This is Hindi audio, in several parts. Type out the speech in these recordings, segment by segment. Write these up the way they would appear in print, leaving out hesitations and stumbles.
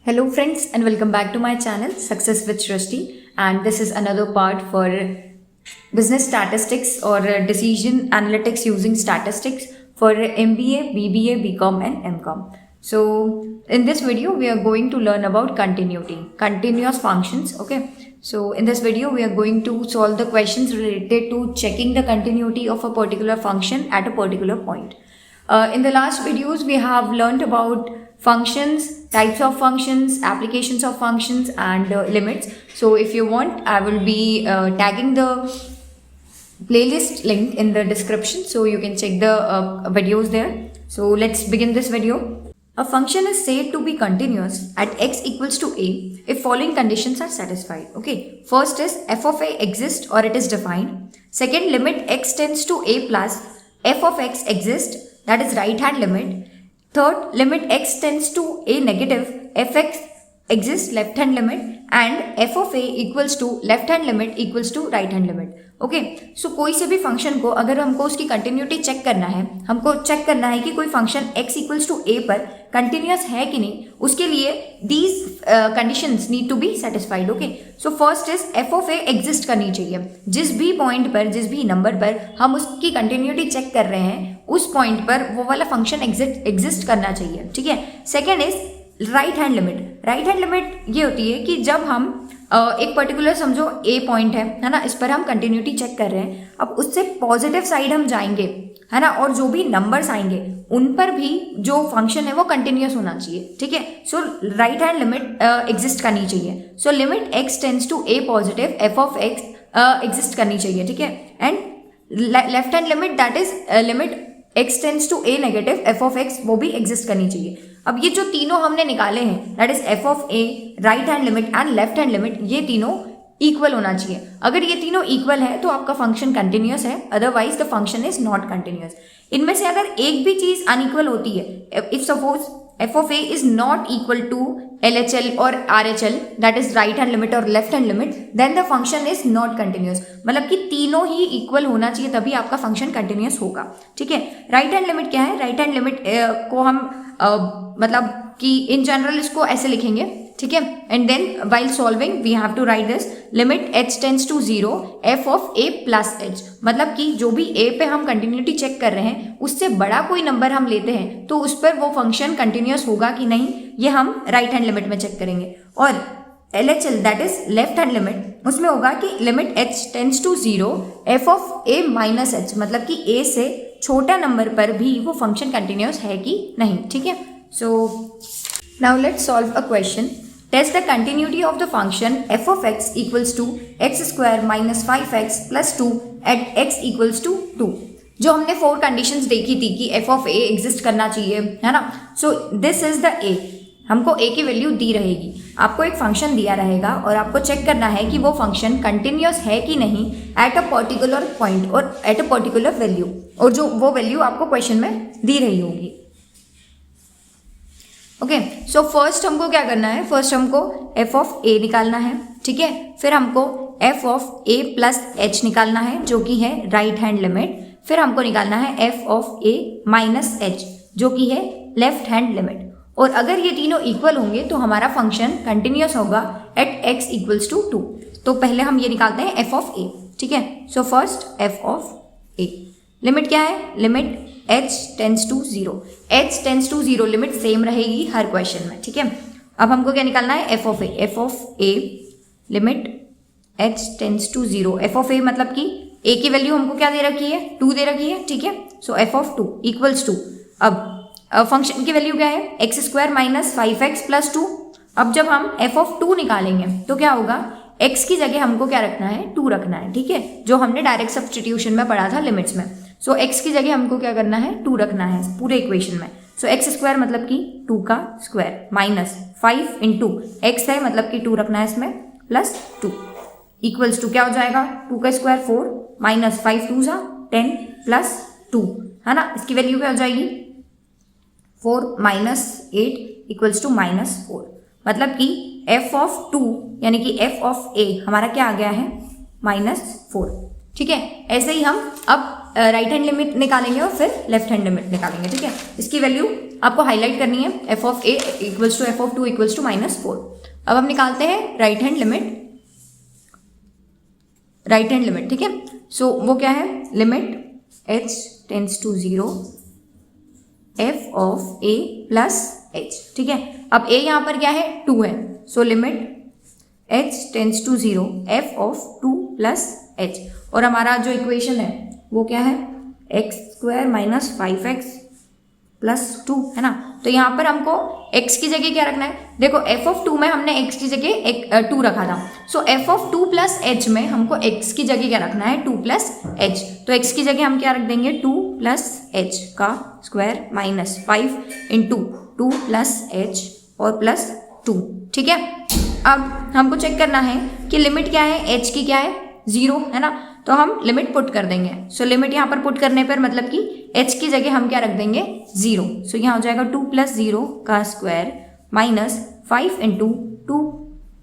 Hello friends and welcome back to my channel Success with Shrishti, and this is another part for business statistics or decision analytics using statistics for MBA, BBA, BCom and MCom. So in this video we are going to learn about continuity, continuous functions. Okay, so in this video we are going to solve the questions related to checking the continuity of a particular function at a particular point. In the last videos we have learned about functions, types of functions, applications of functions and limits. So if you want, I will be tagging the playlist link in the description, so you can check the videos there. So let's begin this video. A function is said to be continuous at x equals to a if following conditions are satisfied. Okay, first is f of a exists or it is defined. Second, limit x tends to a plus f of x exists, that is right hand limit. Third, limit x tends to a negative fx exists, left hand limit, and f of a equals to left hand limit equals to right hand limit. Okay, so कोई से भी फंक्शन को अगर हमको उसकी कंटिन्यूटी चेक करना है, हमको चेक करना है कि कोई function x equals to a पर कंटिन्यूस है कि नहीं, उसके लिए these conditions need to be satisfied. Okay, so first is f of a exist करनी चाहिए. जिस भी पॉइंट पर, जिस भी नंबर पर हम उसकी कंटिन्यूटी चेक कर रहे हैं, उस पॉइंट पर वो वाला फंक्शन एग्जिस्ट करना चाहिए. ठीक है. Second is right hand limit. Right hand limit ये होती है कि जब हम एक पर्टिकुलर समझो ए पॉइंट है ना, इस पर हम कंटिन्यूटी चेक कर रहे हैं. अब उससे पॉजिटिव साइड हम जाएंगे, है ना, और जो भी नंबर्स आएंगे उन पर भी जो फंक्शन है वो कंटिन्यूस होना चाहिए. ठीक है. So right hand limit exist करनी चाहिए. So limit x tends to a positive f of x exist करनी चाहिए. ठीक है. And left hand limit, that is limit x tends to a negative f of x, वो भी एग्जिस्ट करनी चाहिए. अब ये जो तीनों हमने निकाले हैं, that is f of a, right hand limit and left hand limit, ये तीनों इक्वल होना चाहिए. अगर ये तीनों इक्वल है तो आपका फंक्शन कंटिन्यूस है, otherwise the function is not continuous. इनमें से अगर एक भी चीज अनइक्वल होती है, if suppose f of a is not equal to LHL or RHL, that is right hand limit or left hand limit, then the function is not continuous. मतलब कि तीनों ही इक्वल होना चाहिए तभी आपका फंक्शन कंटिन्यूस होगा. ठीक है. राइट हैंड लिमिट क्या है? राइट हैंड लिमिट को हम मतलब कि इन जनरल इसको ऐसे लिखेंगे. ठीक है. And then while solving we have to write this limit h tends to 0 f of a plus h. मतलब कि जो भी a पे हम कंटिन्यूटी चेक कर रहे हैं, उससे बड़ा कोई नंबर हम लेते हैं तो उस पर वो फंक्शन कंटिन्यूस होगा कि नहीं, ये हम राइट हैंड लिमिट में चेक करेंगे. और LHL, that is left hand limit, उसमें होगा कि limit h tends to 0 f of a minus h, मतलब कि a से छोटा नंबर पर भी वो फंक्शन कंटिन्यूस है कि नहीं. ठीक है. So now let's solve a question. Test the continuity of the function f of x equals to x square minus 5x plus 2 at x equals to 2. जो हमने 4 कंडीशंस देखी थी कि f of a एग्जिस्ट करना चाहिए, है ना. सो दिस इज द a. हमको a की वैल्यू दी रहेगी, आपको एक फंक्शन दिया रहेगा और आपको चेक करना है कि वो फंक्शन कंटिन्यूस है कि नहीं एट अ पर्टिकुलर पॉइंट और एट अ पर्टिकुलर वैल्यू, और जो वो वैल्यू आपको क्वेश्चन में दी रही होगी. ओके, सो फर्स्ट हमको क्या करना है? फर्स्ट हमको f ऑफ a निकालना है. ठीक है. फिर हमको f of a plus h निकालना है, जो कि है राइट हैंड लिमिट. फिर हमको निकालना है f of a minus h, जो कि है लेफ्ट हैंड लिमिट. और अगर ये तीनों इक्वल होंगे तो हमारा फंक्शन कंटिन्यूस होगा एट x इक्वल्स टू 2. तो पहले हम ये निकालते हैं f ऑफ a. ठीक है. So first f of a, limit क्या है? Limit h tends to 0. h tends to 0 limit same रहेगी हर क्वेश्चन में. ठीक है. अब हमको क्या निकालना है? f of a. f of a limit h tends to 0. f of a मतलब कि a की वैल्यू हमको क्या दे रखी है? 2 दे रखी है. ठीक है. So f of 2 equals to, अब फंक्शन की वैल्यू क्या है? X square minus 5x plus 2. अब जब हम f ऑफ 2 निकालेंगे तो क्या होगा? x की जगह हमको क्या रखना है? 2 रखना है. ठीक है. जो हमने डायरेक्ट सब्स्टिट्यूशन में पढ़ा था लिमिट्स में. सो x की जगह हमको क्या करना है? 2 रखना है पूरे इक्वेशन में. सो एक्स स्क्वायर मतलब कि 2 का स्क्वायर माइनस 5 इंटू एक्स है मतलब कि 2 रखना है इसमें प्लस 2 इक्वल्स टू क्या हो जाएगा? 2 का स्क्वायर 4 माइनस 5 2 जा 10 प्लस 2, है ना. इसकी वैल्यू क्या हो जाएगी? 4 माइनस 8 इक्वल्स टू माइनस 4. मतलब कि f ऑफ 2 यानी कि f ऑफ a हमारा क्या आ गया है? माइनस 4. ठीक है। ऐसे ही हम अब राइट हैंड लिमिट निकालेंगे और फिर लेफ्ट हैंड लिमिट निकालेंगे, ठीक है। इसकी वैल्यू आपको हाईलाइट करनी है, f of a equals to f of two equals to -4। अब हम निकालते हैं राइट हैंड लिमिट, ठीक है। सो वो क्या है, limit h tends to 0 f of a plus h, ठीक है। अब a यहाँ पर क्या है, 2 है, so limit h tends to 0 f of 2 plus h। और हमारा जो इक्वेशन है वो क्या है, x² माइनस 5x प्लस 2, है ना। तो यहाँ पर हमको x की जगह क्या रखना है, देखो f ऑफ 2 में हमने x की जगह 2 रखा था, सो f ऑफ 2 प्लस h में हमको x की जगह क्या रखना है, 2 प्लस h। तो x की जगह हम क्या रख देंगे, 2 प्लस h का square minus 5 into 2 plus h और प्लस 2, ठीक है। अब हमको चेक करना है कि लिमिट क्या है, h की क्या है, 0, है ना। तो हम लिमिट पुट कर देंगे। सो लिमिट यहाँ पर पुट करने पर मतलब कि h की जगह हम क्या रख देंगे, 0। सो यहाँ हो जाएगा 2 प्लस 0 का स्क्वायर माइनस 5 इंटू 2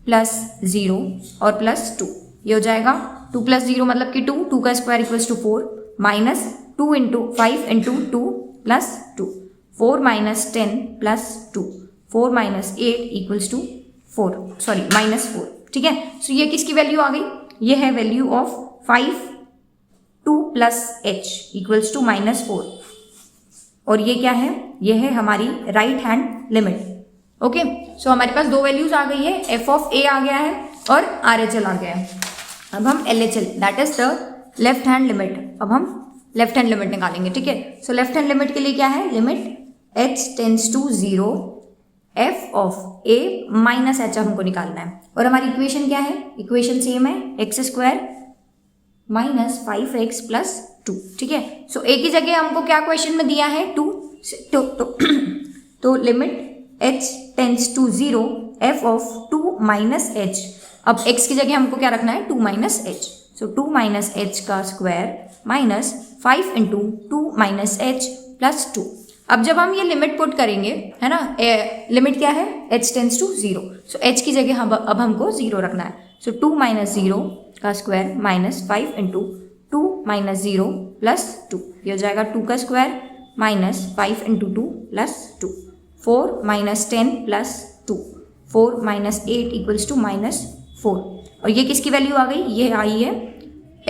प्लस 0 और प्लस 2, ये हो जाएगा 2 प्लस 0 मतलब कि 2 का square equals to 4 minus 2 into 5 into 2 plus 2, 4 minus 10 plus 2, 4 minus 8 equals to 4, sorry -4, ठीक है। सो ये किसकी वैल्यू आ गई, ये है value of 5 2 plus h equals to -4, और ये क्या है, ये है हमारी right hand limit. Okay, so हमारे पास दो वैल्यूज आ गई है, f ऑफ a आ गया है और RHL आ गया है। अब हम LHL that is the left hand limit, अब हम लेफ्ट हैंड लिमिट निकालेंगे, ठीक है। सो लेफ्ट हैंड लिमिट के लिए क्या है, limit h tends to 0 f of a minus h हमको निकालना है। और हमारी इक्वेशन क्या है, इक्वेशन सेम है, x² माइनस 5x प्लस 2, ठीक है। सो a की जगह हमको क्या क्वेश्चन में दिया है, 2, तो limit h tends to 0 f of 2 minus h। अब x की जगह हमको क्या रखना है, 2 माइनस h, सो 2 माइनस h का square minus 5 into 2 minus h plus 2। अब जब हम ये लिमिट पुट करेंगे, है ना, लिमिट क्या है, h tends to 0, so h की जगह अब हमको 0 रखना है, सो 2 माइनस 0 का square minus 5 into 2 minus 0 plus 2, ये हो जाएगा 2 का square minus 5 into 2 plus 2, 4 minus 10 plus 2, 4 minus 8 equals to -4। और ये किसकी वैल्यू आ गई, ये आई है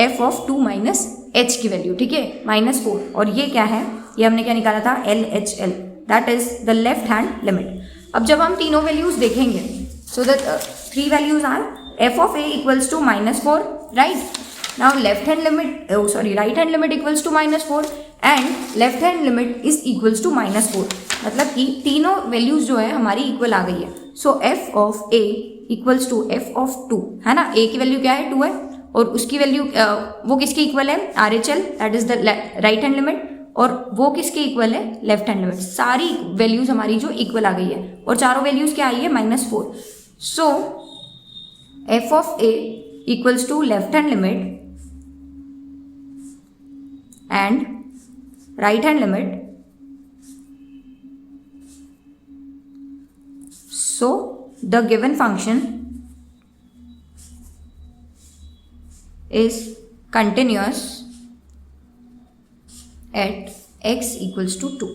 f ऑफ 2 माइनस h की वैल्यू, ठीक है, -4। और ये क्या है, ये हमने क्या निकाला था, LHL that is the left hand limit. अब जब हम तीनों वैल्यूज देखेंगे, so the 3 values are f of a equals to -4, right? Now left hand limit, right hand limit equals to -4 and left hand limit is equals to -4, मतलब कि तीनों वैल्यूज जो है हमारी इक्वल आ गई है। So f of a equals to f of 2, है ना, a की वैल्यू क्या है, 2 है, और उसकी वैल्यू वो किसकी इक्वल है, RHL that is the right hand limit, और वो किसके इक्वल है, लेफ्ट हैंड लिमिट। सारी वैल्यूज हमारी जो इक्वल आ गई है, और चारों वैल्यूज क्या आई है, -4। सो f of a equals to left hand limit and right hand limit. So the given function is continuous at x equals to 2,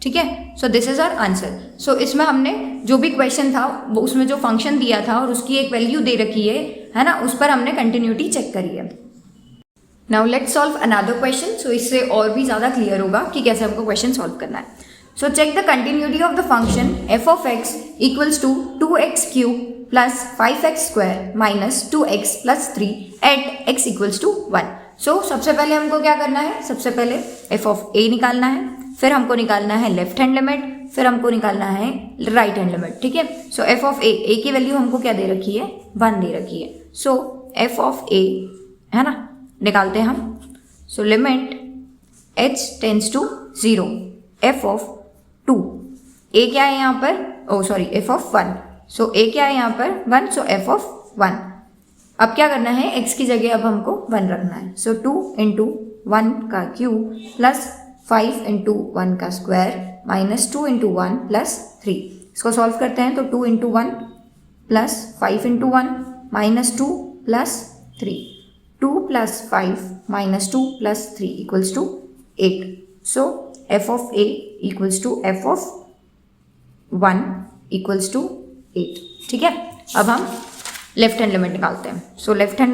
ठीक है। So this is our answer. So इसमें हमने जो भी क्वेश्चन था वो उसमें जो फंक्शन दिया था और उसकी एक वैल्यू दे रखी है ना, उस पर हमने कंटिन्यूटी चेक करी है। Now let's solve another question, so इससे और भी ज़्यादा क्लियर होगा कि कैसे हमको क्वेश्चन सॉल्व करना है। So check the continuity of the function f of x equals to 2x cube plus 5x square minus 2x plus 3 at x equals to 1। So सबसे पहले हमको क्या करना है, सबसे पहले f ऑफ a निकालना है, फिर हमको निकालना है लेफ्ट हैंड लिमिट, फिर हमको निकालना है राइट हैंड लिमिट, ठीक है। सो f ऑफ a की वैल्यू हमको क्या दे रखी है, 1 दे रखी है। सो f ऑफ a, है ना, निकालते हैं हम। So limit h tends to 0 f of 2, a क्या है यहाँ पर, f ऑफ 1, सो a क्या है यहाँ पर 1, सो f ऑफ 1। अब क्या करना है, x की जगह अब हमको 1 रखना है। सो 2 इंटू 1 का क्यूब प्लस 5 इंटू 1 का स्क्वायर माइनस 2 इंटू 1 प्लस 3। इसको सॉल्व करते हैं तो 2 into 1 plus 5 into 1 minus 2 plus 3, 2 + 5 - 2 + 3 = 8. So f of a equals to f of 1 equals to 8. ठीक है, अब हम लेफ्ट हैंड लिमिट निकालते हैं. So left hand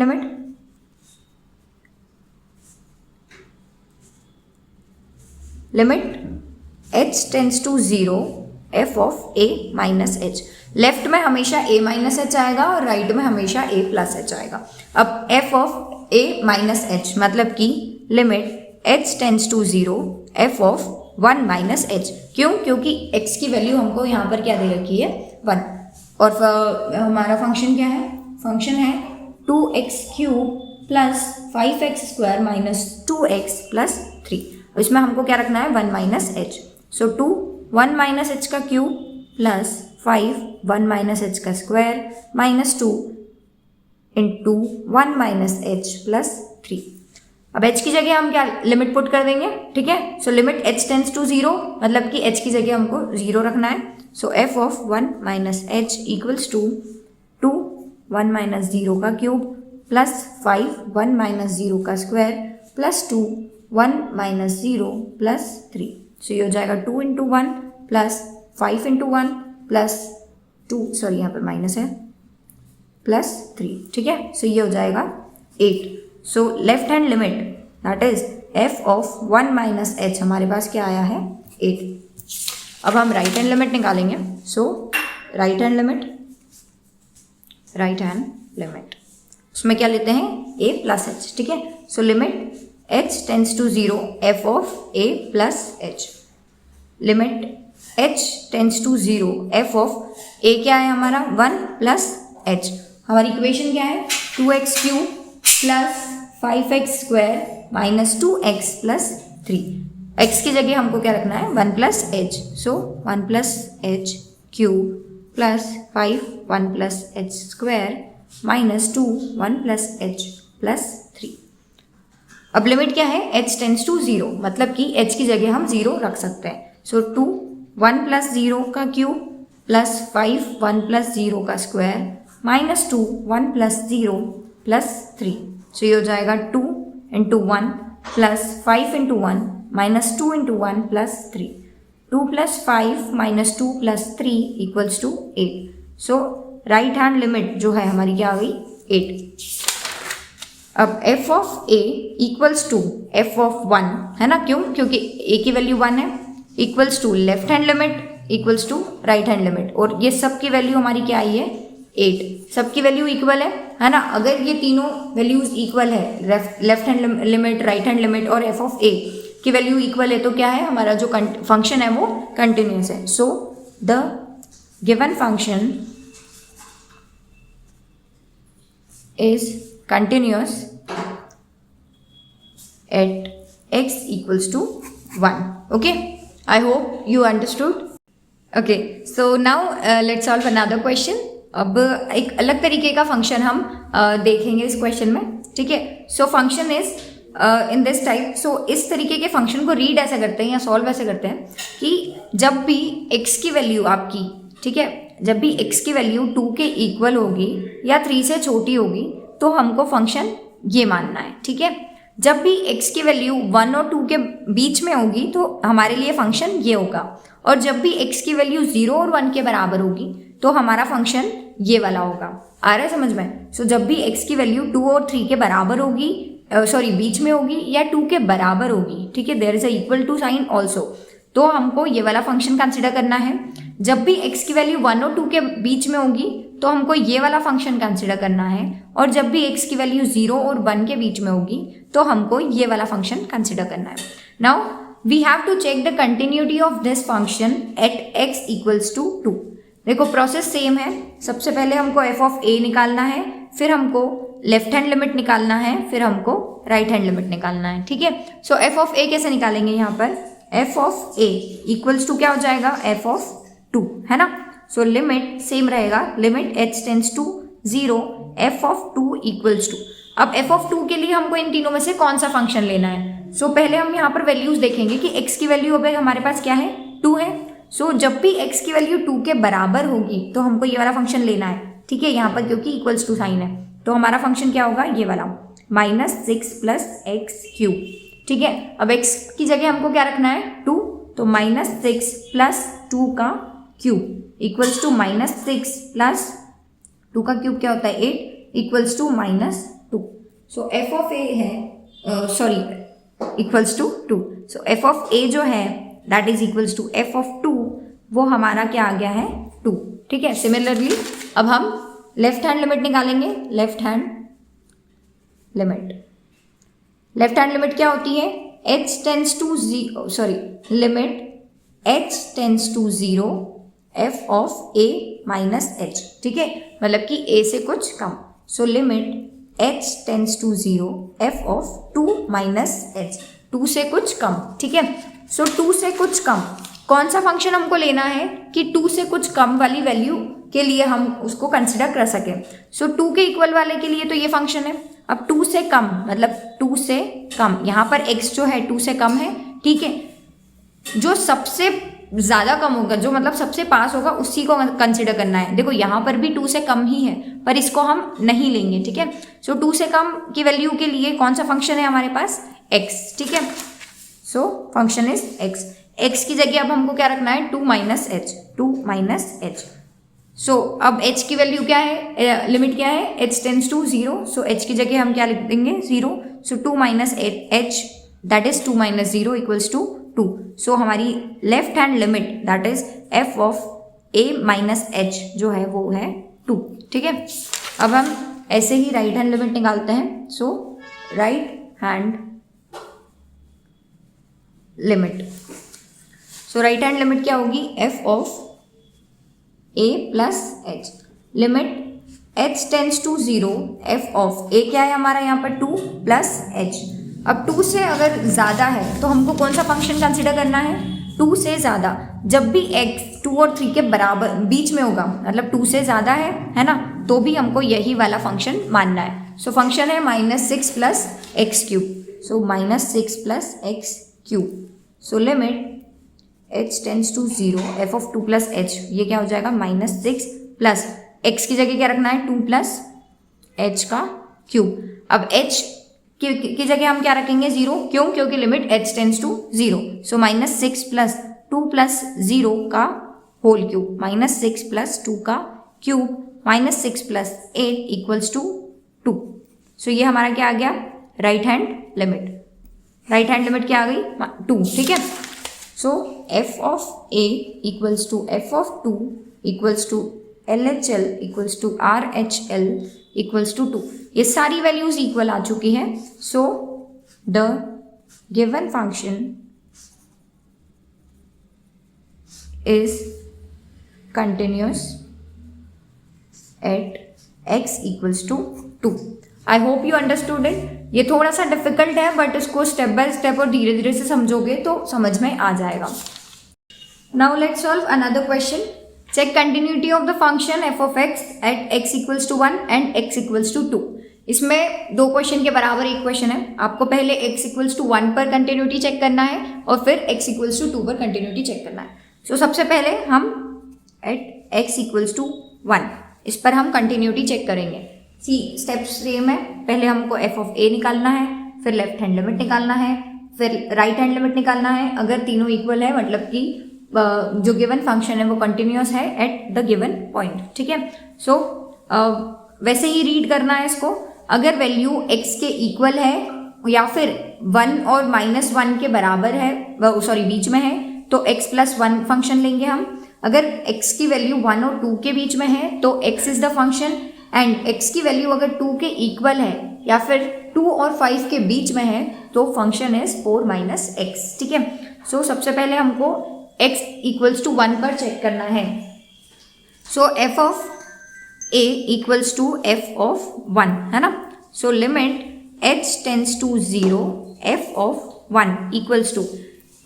limit h tends to 0 f of a minus h. Left में हमेशा a माइनस एच आएगा और राइट में हमेशा a प्लस एच आएगा. अब f of a minus h मतलब कि limit h tends to 0 f of 1 minus h. क्यों? क्योंकि x की वैल्यू हमको यहाँ पर क्या दे रखी है 1 और हमारा फंक्शन क्या है? फंक्शन है 2x³ plus 5x² minus 2x plus 3. इसमें हमको क्या रखना है 1 माइनस एच. सो 2 1 माइनस एच का क्यूब प्लस 5 1 माइनस एच का square minus 2 into 1 minus h plus 3. अब h की जगह हम क्या लिमिट पुट कर देंगे. ठीक है, so limit h tends to 0 मतलब कि h की जगह हमको 0 रखना है. So f of 1 minus h equals to 2 1 minus 0 का क्यूब प्लस 5 1 माइनस 0 का square plus 2 1 minus 0 plus 3. So ये हो जाएगा 2 into 1 plus 5 into 1 plus 2 sorry यहाँ पर माइनस है प्लस 3. ठीक है, सो ये हो जाएगा 8. सो left hand limit that is f of 1 minus H हमारे पास क्या आया है 8. अब हम राइट हैंड लिमिट निकालेंगे. सो राइट हैंड लिमिट उसमें क्या लेते हैं a प्लस एच. ठीक है, so limit h tends to 0 f of a plus h. Limit h tends to 0 f of a क्या है हमारा 1 प्लस h. हमारी इक्वेशन क्या है 2x³ plus 5x² minus 2x plus 3. x की जगह हमको क्या रखना है 1 प्लस h. सो 1 plus h cube plus 5 1 plus h square minus 2 1 plus h plus 3. अब लिमिट क्या है h टेंड्स टू 0 मतलब कि h की जगह हम 0 रख सकते हैं. सो 2 1 प्लस 0 का क्यूब प्लस 5 1 प्लस 0 का square minus 2 1 plus 0 plus 3. So ये हो जाएगा 2 into 1 plus 5 into 1 minus 2 into 1 plus 3. 2 plus 5 minus 2 plus 3 equals to 8. So right hand limit जो है हमारी क्या आ गई 8. अब f of a equals to f of 1 है ना. क्यों? क्योंकि a की वैल्यू 1 है equals to left hand limit equals to right hand limit. और ये सब की वैल्यू हमारी क्या आई है 8. सबकी वैल्यू इक्वल है ना. अगर ये तीनों वैल्यूज इक्वल है left hand limit right hand limit और f ऑफ a की वैल्यू इक्वल है तो क्या है हमारा जो फंक्शन है वो कंटिन्यूस है. So the given function is continuous at x equals to 1. Okay, I hope you understood. Okay, so now let's solve another question. अब एक अलग तरीके का फंक्शन हम देखेंगे इस क्वेश्चन में. ठीक है, so function is in this type. So इस तरीके के फंक्शन को रीड ऐसे करते हैं या सॉल्व ऐसे करते हैं कि जब भी x की वैल्यू आपकी ठीक है जब भी x की वैल्यू 2 के इक्वल होगी या 3 से छोटी होगी तो हमको फंक्शन ये मानना है. ठीक है, जब भी x की वैल्यू 1 और 2 के बीच में होगी तो हमारे लिए फंक्शन ये होगा. और जब भी x की वैल्यू 0 और 1 के बराबर होगी तो हमारा फंक्शन ये वाला होगा. आ रहा है समझ में? सो जब भी x की वैल्यू 2 और 3 के बराबर होगी बीच में होगी या 2 के बराबर होगी. ठीक है, there is a equal to sign also. तो हमको ये वाला फंक्शन कंसिडर करना है. जब भी x की वैल्यू 1 और 2 के बीच में होगी तो हमको ये वाला फंक्शन कंसिडर करना है. और जब भी x की वैल्यू 0 और 1 के बीच में होगी तो हमको ये वाला फंक्शन कंसिडर करना है. Now we have to check the continuity of this function at x equals to 2. देखो प्रोसेस सेम है. सबसे पहले हमको f ऑफ a निकालना है, फिर हमको लेफ्ट हैंड लिमिट निकालना है, फिर हमको राइट हैंड लिमिट निकालना है. ठीक है, सो f ऑफ a कैसे निकालेंगे यहाँ पर f of a equals to क्या हो जाएगा f ऑफ 2 है ना. सो लिमिट सेम रहेगा. Limit h tends to 0 f of 2 equals to. अब f ऑफ 2 के लिए हमको इन तीनों में से कौन सा फंक्शन लेना है. सो पहले हम यहाँ पर वैल्यूज देखेंगे कि x की वैल्यू अगर हमारे पास क्या है 2 है. सो जब भी x की वैल्यू 2 के बराबर होगी तो हमको ये वाला फंक्शन लेना है. ठीक है, यहाँ पर क्योंकि इक्वल्स टू साइन है तो हमारा फंक्शन क्या होगा ये वाला -6 प्लस एक्स क्यूब। ठीक है, अब x की जगह हमको क्या रखना है 2, तो -6 प्लस 2 का क्यूब इक्वल्स टू -6 प्लस 2 का क्यूब क्या होता है 8 equals to -2। So f of a है equals to 2। So f of a जो है that is equals to f of 2, वो हमारा क्या आ गया है 2। ठीक है, सिमिलरली अब हम लेफ्ट हैंड लिमिट निकालेंगे। लेफ्ट हैंड लिमिट क्या होती है h tends to 0 limit h tends to 0 f of a minus h। ठीक है, मतलब कि a से कुछ कम। So limit h tends to 0 f of 2 minus h, 2 से कुछ कम। ठीक है, सो 2 से कुछ कम कौन सा फंक्शन हमको लेना है कि 2 से कुछ कम वाली वैल्यू के लिए हम उसको कंसिडर कर सकें। सो 2 के इक्वल वाले के लिए तो ये फंक्शन है। अब 2 से कम मतलब 2 से कम, यहाँ पर x जो है 2 से कम है। ठीक है, जो सबसे ज़्यादा कम होगा, जो मतलब सबसे पास होगा, उसी को कंसिडर करना है। देखो यहाँ पर भी 2 से कम ही है, पर इसको हम नहीं लेंगे। ठीक है, सो 2 से कम की वैल्यू के लिए कौन सा फंक्शन है हमारे पास x। ठीक है, सो फंक्शन इज x की जगह अब हमको क्या रखना है 2 माइनस h। सो अब h की वैल्यू क्या है, लिमिट क्या है h tends to 0। So h की जगह हम क्या लिख देंगे 0। So 2 minus h that is 2 minus 0 equals to 2। So हमारी left hand limit that is f of a minus h जो है वो है 2। ठीक है, अब हम ऐसे ही राइट हैंड लिमिट निकालते हैं। So right hand limit, so right hand limit क्या होगी f of a plus h limit h tends to 0 f of a क्या है हमारा यहाँ पर 2 प्लस h। अब 2 से अगर ज़्यादा है तो हमको कौन सा फंक्शन कंसिडर करना है 2 से ज़्यादा। जब भी x 2 और 3 के बराबर बीच में होगा, मतलब 2 से ज़्यादा है ना, तो भी हमको यही वाला फंक्शन मानना है। सो फंक्शन है -6 plus x cube. So -6 plus x cube. So limit h tends to 0 f of 2 plus h, ये क्या हो जाएगा -6 प्लस x की जगह क्या रखना है 2 प्लस h का क्यूब। अब h की जगह हम क्या रखेंगे 0, क्यों, क्योंकि limit h tends to 0। So -6 plus 2 plus 0 का होल क्यूब, -6 प्लस 2 का cube -6 plus 8 equals to 2। So ये हमारा क्या आ गया right hand limit. Right hand limit क्या आ गई 2। ठीक है, so f of a equals to f of 2 equals to LHL equals to RHL equals to 2। ये सारी वैल्यूज इक्वल आ चुकी है। So the given function is continuous at x equals to 2। I hope you understood it. ये थोड़ा सा डिफिकल्ट है, बट इसको स्टेप बाय स्टेप और धीरे धीरे से समझोगे तो समझ में आ जाएगा। Now let's solve another question. Check continuity of the function f of x at x equals to 1 and x equals to 2। इसमें दो क्वेश्चन के बराबर एक क्वेश्चन है। आपको पहले x इक्वल्स टू 1 पर कंटिन्यूटी चेक करना है और फिर x इक्वल्स टू 2 पर कंटिन्यूटी चेक करना है। सो सबसे पहले हम एट x इक्वल्स टू 1 इस पर हम कंटिन्यूटी चेक करेंगे। स्टेप सेम है, पहले हमको f ऑफ a निकालना है, फिर लेफ्ट हैंड लिमिट निकालना है, फिर राइट हैंड लिमिट निकालना है। अगर तीनों इक्वल है मतलब कि जो गिवन फंक्शन है वो कंटिन्यूअस है एट द गिवन पॉइंट। ठीक है, सो वैसे ही रीड करना है इसको। अगर वैल्यू x के इक्वल है या फिर 1 और -1 के बराबर है, बीच में है, तो x प्लस 1 फंक्शन लेंगे हम। अगर x की वैल्यू 1 और 2 के बीच में है तो x is the function, and x की वैल्यू अगर 2 के इक्वल है या फिर 2 और 5 के बीच में है तो फंक्शन इज 4 माइनस x। ठीक है, सो सबसे पहले हमको x इक्वल्स टू 1 पर चेक करना है। So f of a equals to f of 1 है ना। So limit h tends to 0 f of 1 equals to,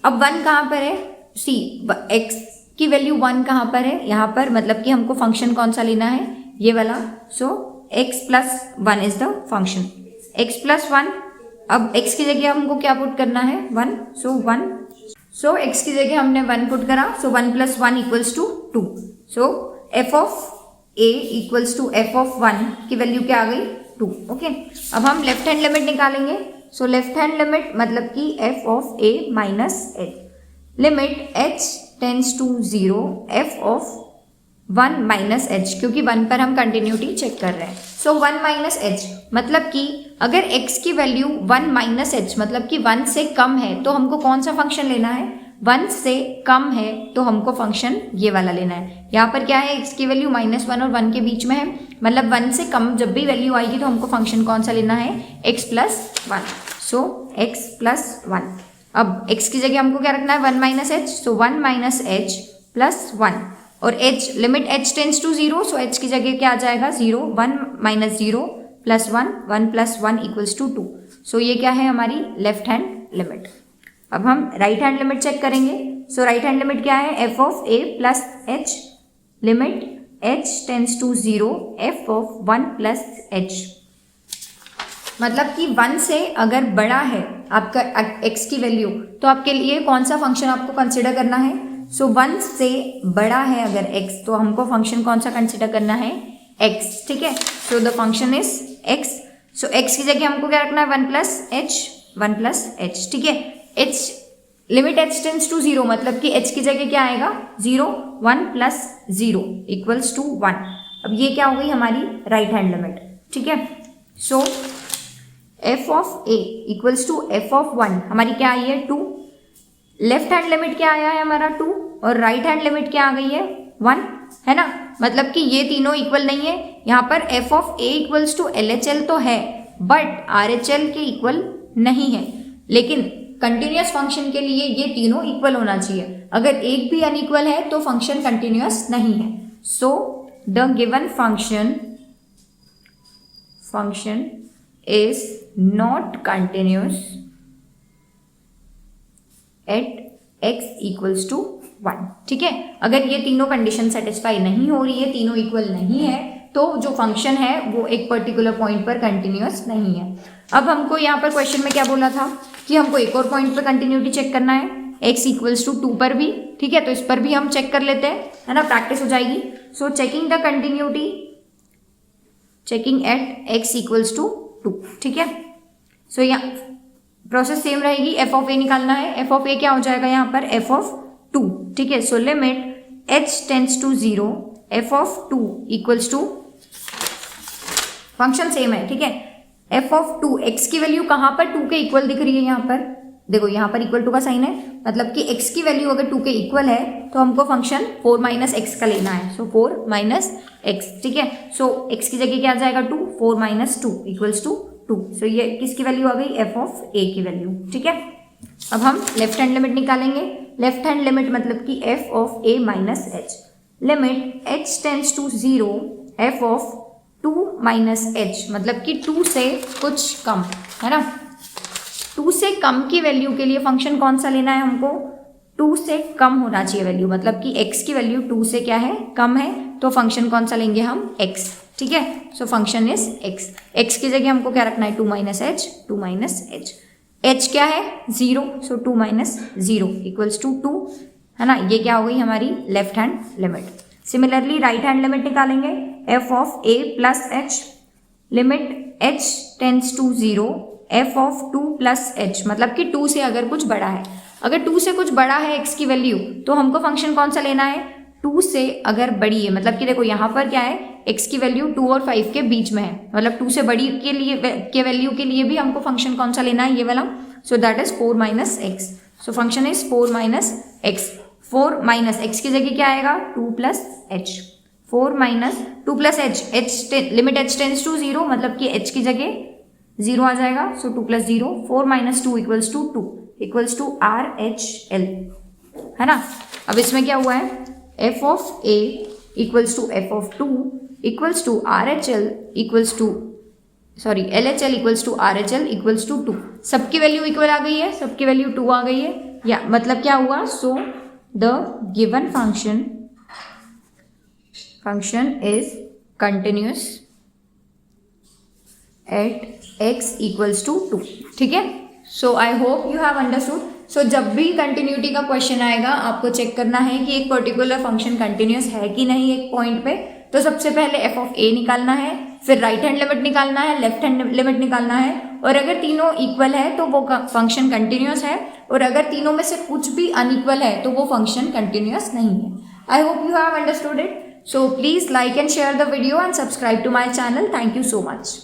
अब 1 कहाँ पर है, x की वैल्यू 1 कहाँ पर है, यहाँ पर, मतलब कि हमको फंक्शन कौन सा लेना है, ये वाला। सो x plus 1 is the function, x plus 1। अब x की जगह हमको क्या पुट करना है 1, सो 1। सो x की जगह हमने 1 पुट करा, so 1 plus 1 equals to 2। So f of a equals to f of 1 की वैल्यू क्या आ गई 2। ओके, अब हम लेफ्ट हैंड लिमिट निकालेंगे। सो लेफ्ट हैंड लिमिट मतलब कि f of a minus h limit h tends to 0 f of 1 minus h, क्योंकि 1 पर हम कंटिन्यूटी चेक कर रहे हैं। सो 1 माइनस एच मतलब कि अगर x की वैल्यू 1 माइनस एच मतलब कि 1 से कम है तो हमको कौन सा फंक्शन लेना है, 1 से कम है तो हमको फंक्शन ये वाला लेना है। यहाँ पर क्या है, x की वैल्यू -1 और 1 के बीच में है, मतलब 1 से कम जब भी वैल्यू आएगी तो हमको फंक्शन कौन सा लेना है, x प्लस 1। सो x प्लस 1। अब x की जगह हमको क्या रखना है, 1 minus h, so 1 minus h plus 1 और h limit h tends to 0, so h की जगह क्या आ जाएगा 0, 1 minus 0 plus 1, 1 plus 1 equals to 2। So ये क्या है हमारी लेफ्ट हैंड लिमिट। अब हम राइट हैंड लिमिट चेक करेंगे। सो राइट हैंड लिमिट क्या है, f of a plus h limit h tends to 0 f of 1 plus h, मतलब कि 1 से अगर बड़ा है आपका x की वैल्यू तो आपके लिए कौन सा फंक्शन आपको कंसिडर करना है। सो 1 से बड़ा है अगर x तो हमको फंक्शन कौन सा कंसिडर करना है, x। ठीक है, so the function is x। So x की जगह हमको क्या रखना है, 1 प्लस h। ठीक है, h limit h tends to 0 मतलब कि h की जगह क्या आएगा 0, 1 प्लस 0 इक्वल्स टू 1। अब ये क्या हो गई हमारी राइट हैंड लिमिट। ठीक है, so f of a equals to f of 1 हमारी क्या आई है 2। लेफ्ट हैंड लिमिट क्या आया है हमारा 2 और राइट हैंड लिमिट क्या आ गई है 1, है ना, मतलब कि ये तीनों इक्वल नहीं है। यहाँ पर f of a equals to LHL तो है बट RHL के इक्वल नहीं है, लेकिन कंटिन्यूअस फंक्शन के लिए ये तीनों इक्वल होना चाहिए। अगर एक भी अनइक्वल है तो फंक्शन कंटिन्यूअस नहीं है। So the given function is not continuous at x equals to 1। ठीक है, अगर ये तीनों कंडीशन सेटिस्फाई नहीं हो रही है, तीनों इक्वल नहीं है, तो जो फंक्शन है वो एक पर्टिकुलर पॉइंट पर कंटिन्यूअस नहीं है। अब हमको यहाँ पर क्वेश्चन में क्या बोला था कि हमको एक और पॉइंट पर कंटिन्यूटी चेक करना है, x इक्वल्स टू 2 पर भी। ठीक है, तो इस पर भी हम चेक कर लेते हैं, है ना, प्रैक्टिस हो जाएगी। So checking the continuity, checking at x equals to 2। ठीक है, सो यहाँ प्रोसेस सेम रहेगी, f ऑफ a निकालना है। f ऑफ a क्या हो जाएगा यहाँ पर, f ऑफ 2। ठीक है, so limit h tends to 0 f of 2 equals to, function same है। ठीक है, f ऑफ 2, x की वैल्यू कहाँ पर 2 के इक्वल दिख रही है, यहाँ पर देखो, यहाँ पर इक्वल टू का साइन है, मतलब कि x की वैल्यू अगर 2 के इक्वल है तो हमको फंक्शन 4 माइनस एक्स का लेना है। सो 4 माइनस एक्स। ठीक है, सो x की जगह क्या आ जाएगा 2, 4 माइनस 2 इक्वल्स टू 2। सो ये किसकी वैल्यू आ गई, f ऑफ a की वैल्यू। ठीक है, अब हम लेफ्ट हैंड लिमिट निकालेंगे। लेफ्ट हैंड लिमिट मतलब कि f of a minus h limit h tends to 0 f of 2 minus h मतलब कि 2 से कुछ कम, है ना। 2 से कम की वैल्यू के लिए फंक्शन कौन सा लेना है हमको, 2 से कम होना चाहिए वैल्यू, मतलब कि x की वैल्यू 2 से क्या है, कम है, तो फंक्शन कौन सा लेंगे हम, x। ठीक है, सो फंक्शन इज x की जगह हमको क्या रखना है 2 minus H, 2 minus H. h क्या है 0, सो 2 माइनस 0 इक्वल्स टू 2, है ना। ये क्या हो गई हमारी left hand limit. Similarly right hand limit निकालेंगे। f of a plus h limit h tends to 0 f of 2 plus h मतलब कि 2 से अगर कुछ बड़ा है, अगर 2 से कुछ बड़ा है x की वैल्यू तो हमको फंक्शन कौन सा लेना है, 2 से अगर बड़ी है, मतलब कि देखो यहाँ पर क्या है, x की वैल्यू 2 और 5 के बीच में है, मतलब 2 से बड़ी के वैल्यू के लिए भी हमको फंक्शन कौन सा लेना है, ये वाला। So that is 4 minus x. So function is 4 minus x. 4 minus x की जगह क्या आएगा 2 plus h. 4 minus 2 plus h limit h tends to 0 मतलब कि h की जगह 0 आ जाएगा। So 2 plus 0, 4 minus 2 equals to 2 equals to RHL, है ना। अब इसमें क्या हुआ है, f of a equals to f of 2 equals to RHL equals to LHL equals to RHL equals to 2। सबकी वैल्यू इक्वल आ गई है, सबकी वैल्यू 2 आ गई है, या मतलब क्या हुआ, so the given function is continuous at x equals to 2। ठीक है, so I hope you have understood. So जब भी कंटिन्यूटी का क्वेश्चन आएगा आपको चेक करना है कि एक पर्टिकुलर फंक्शन कंटिन्यूअस है कि नहीं एक पॉइंट पे, तो सबसे पहले f ऑफ a निकालना है, फिर राइट हैंड लिमिट निकालना है, लेफ्ट हैंड लिमिट निकालना है, और अगर तीनों इक्वल है तो वो फंक्शन कंटिन्यूस है, और अगर तीनों में से कुछ भी अनइक्वल है तो वो फंक्शन कंटिन्यूस नहीं है. आई hope you have understood it. So please like and share the video and subscribe to my channel. Thank you so much.